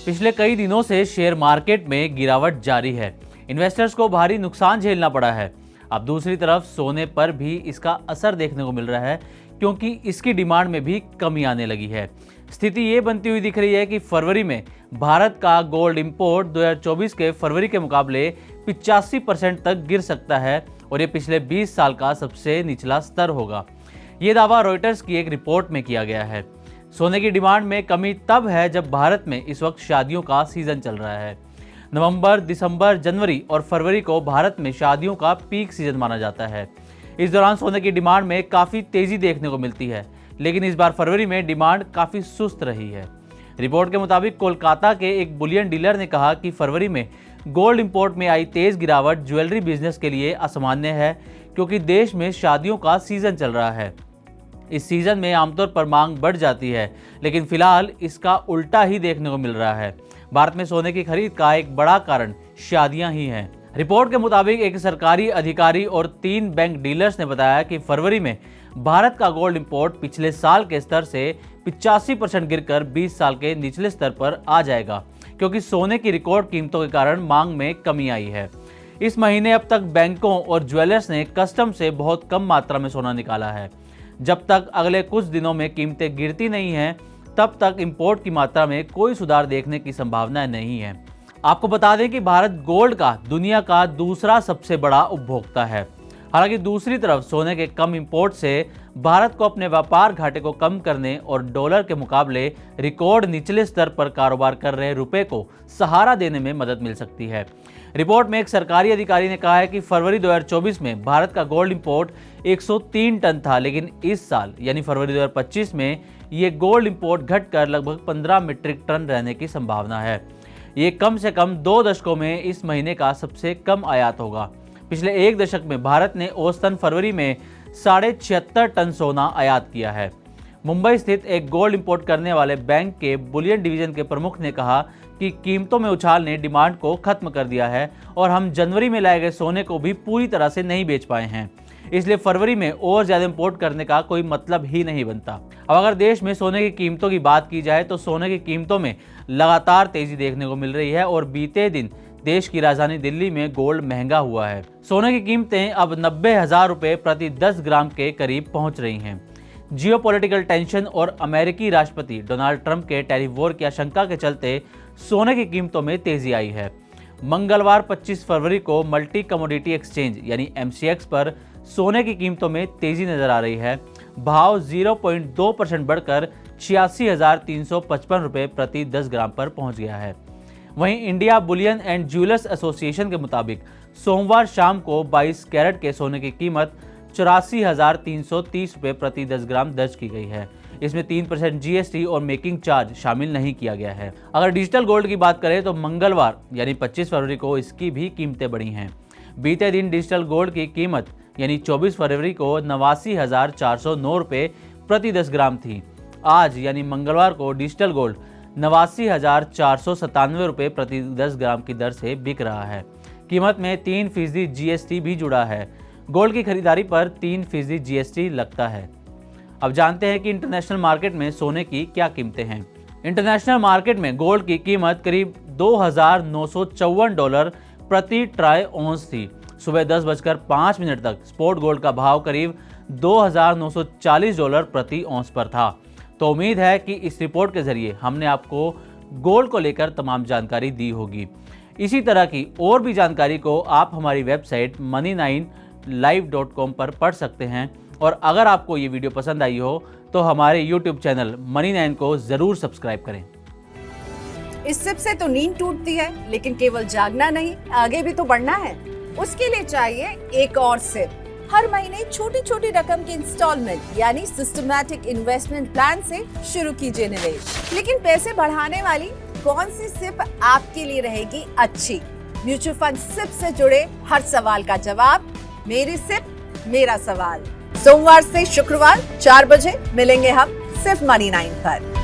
पिछले कई दिनों से शेयर मार्केट में गिरावट जारी है। इन्वेस्टर्स को भारी नुकसान झेलना पड़ा है। अब दूसरी तरफ सोने पर भी इसका असर देखने को मिल रहा है, क्योंकि इसकी डिमांड में भी कमी आने लगी है। स्थिति ये बनती हुई दिख रही है कि फरवरी में भारत का गोल्ड इंपोर्ट 2024 के फरवरी के मुकाबले 85% तक गिर सकता है और ये पिछले 20 साल का सबसे निचला स्तर होगा। ये दावा रॉयटर्स की एक रिपोर्ट में किया गया है। सोने की डिमांड में कमी तब है जब भारत में इस वक्त शादियों का सीजन चल रहा है। नवंबर, दिसंबर, जनवरी और फरवरी को भारत में शादियों का पीक सीजन माना जाता है। इस दौरान सोने की डिमांड में काफ़ी तेज़ी देखने को मिलती है, लेकिन इस बार फरवरी में डिमांड काफ़ी सुस्त रही है। रिपोर्ट के मुताबिक कोलकाता के एक बुलियन डीलर ने कहा कि फरवरी में गोल्ड इंपोर्ट में आई तेज़ गिरावट ज्वेलरी बिजनेस के लिए असामान्य है, क्योंकि देश में शादियों का सीज़न चल रहा है। इस सीज़न में आमतौर पर मांग बढ़ जाती है, लेकिन फिलहाल इसका उल्टा ही देखने को मिल रहा है। भारत में सोने की खरीद का एक बड़ा कारण शादियां ही हैं। रिपोर्ट के मुताबिक एक सरकारी अधिकारी और 3 बैंक डीलर्स ने बताया कि फरवरी में भारत का गोल्ड इंपोर्ट पिछले साल के स्तर से 85% गिरकर 20 साल के निचले स्तर पर आ जाएगा, क्योंकि सोने की रिकॉर्ड कीमतों के कारण मांग में कमी आई है। इस महीने अब तक बैंकों और ज्वेलर्स ने कस्टम से बहुत कम मात्रा में सोना निकाला है। जब तक अगले कुछ दिनों में कीमतें गिरती नहीं हैं, तब तक इंपोर्ट की मात्रा में कोई सुधार देखने की संभावना नहीं है। आपको बता दें कि भारत गोल्ड का दुनिया का दूसरा सबसे बड़ा उपभोक्ता है। हालांकि दूसरी तरफ सोने के कम इंपोर्ट से भारत को अपने व्यापार घाटे को कम करने और डॉलर के मुकाबले रिकॉर्ड निचले स्तर पर कारोबार कर रहे रुपए को सहारा देने में मदद मिल सकती है। रिपोर्ट में एक सरकारी अधिकारी ने कहा है कि फरवरी 2024 में भारत का गोल्ड इंपोर्ट 103 टन था, लेकिन इस साल यानी फरवरी 2025 में ये गोल्ड इंपोर्ट घटकर लगभग 15 मीट्रिक टन रहने की संभावना है। ये कम से कम 2 दशकों में इस महीने का सबसे कम आयात होगा। पिछले 1 दशक में भारत ने औसतन फरवरी में 76.5 टन सोना आयात किया है। मुंबई स्थित एक गोल्ड इंपोर्ट करने वाले बैंक के बुलियन डिवीजन के प्रमुख ने कहा कि कीमतों में उछाल ने डिमांड को खत्म कर दिया है और हम जनवरी में लाए गए सोने को भी पूरी तरह से नहीं बेच पाए हैं, इसलिए फरवरी में और ज़्यादा इंपोर्ट करने का कोई मतलब ही नहीं बनता। अब अगर देश में सोने की कीमतों की बात की जाए तो सोने की कीमतों में लगातार तेजी देखने को मिल रही है और बीते दिन देश की राजधानी दिल्ली में गोल्ड महंगा हुआ है। सोने की कीमतें अब 90,000 रुपये प्रति 10 ग्राम के करीब पहुंच रही हैं। जियोपॉलिटिकल टेंशन और अमेरिकी राष्ट्रपति डोनाल्ड ट्रंप के टैरिफ वॉर की आशंका के चलते सोने की कीमतों में तेजी आई है। मंगलवार 25 फरवरी को मल्टी कमोडिटी एक्सचेंज यानी MCX पर सोने की कीमतों में तेजी नजर आ रही है। भाव 0.2% बढ़कर 86,355 रुपये प्रति 10 ग्राम पर पहुंच गया है। वहीं India Boolean and jewellers association के मुताबिक सोमवार शाम को 22 कैरेट के सोने की कीमत 84,330 रुपये प्रति 10 ग्राम दर्ज की गई है। इसमें 3% GST और मेकिंग चार्ज शामिल नहीं किया गया है। अगर डिजिटल गोल्ड की बात करें तो मंगलवार यानी 25 फरवरी को इसकी भी कीमतें बढ़ी हैं। बीते दिन डिजिटल गोल्ड की कीमत यानी 24 फरवरी को 89,409 रुपये प्रति 10 ग्राम थी। आज यानी मंगलवार को डिजिटल गोल्ड 89,497 रुपये प्रति 10 ग्राम की दर से बिक रहा है। कीमत में 3% GST भी जुड़ा है। गोल्ड की खरीदारी पर 3% GST लगता है। अब जानते हैं कि इंटरनेशनल मार्केट में सोने की क्या कीमतें हैं। इंटरनेशनल मार्केट में गोल्ड की कीमत करीब $2,954 प्रति ट्राई ऑन्स थी। सुबह 10:05 तक स्पॉट गोल्ड का भाव करीब $2,940 प्रति ऑन्स पर था। तो उम्मीद है कि इस रिपोर्ट के जरिए हमने आपको गोल्ड को लेकर तमाम जानकारी दी होगी। इसी तरह की और भी जानकारी को आप हमारी वेबसाइट money9live.com पर पढ़ सकते हैं। और अगर आपको ये वीडियो पसंद आई हो तो हमारे YouTube चैनल Money9 को जरूर सब्सक्राइब करें। इस सिप से तो नींद टूटती है, लेकिन केवल जागना नहीं, आगे भी तो बढ़ना है। उसके लिए चाहिए एक और सिप। हर महीने छोटी छोटी रकम की इंस्टॉलमेंट यानी सिस्टमैटिक इन्वेस्टमेंट प्लान से शुरू कीजिए निवेश। लेकिन पैसे बढ़ाने वाली कौन सी सिप आपके लिए रहेगी अच्छी? म्यूचुअल फंड सिप से जुड़े हर सवाल का जवाब मेरी सिप मेरा सवाल। सोमवार से शुक्रवार 4 बजे मिलेंगे हम सिर्फ Money9 पर।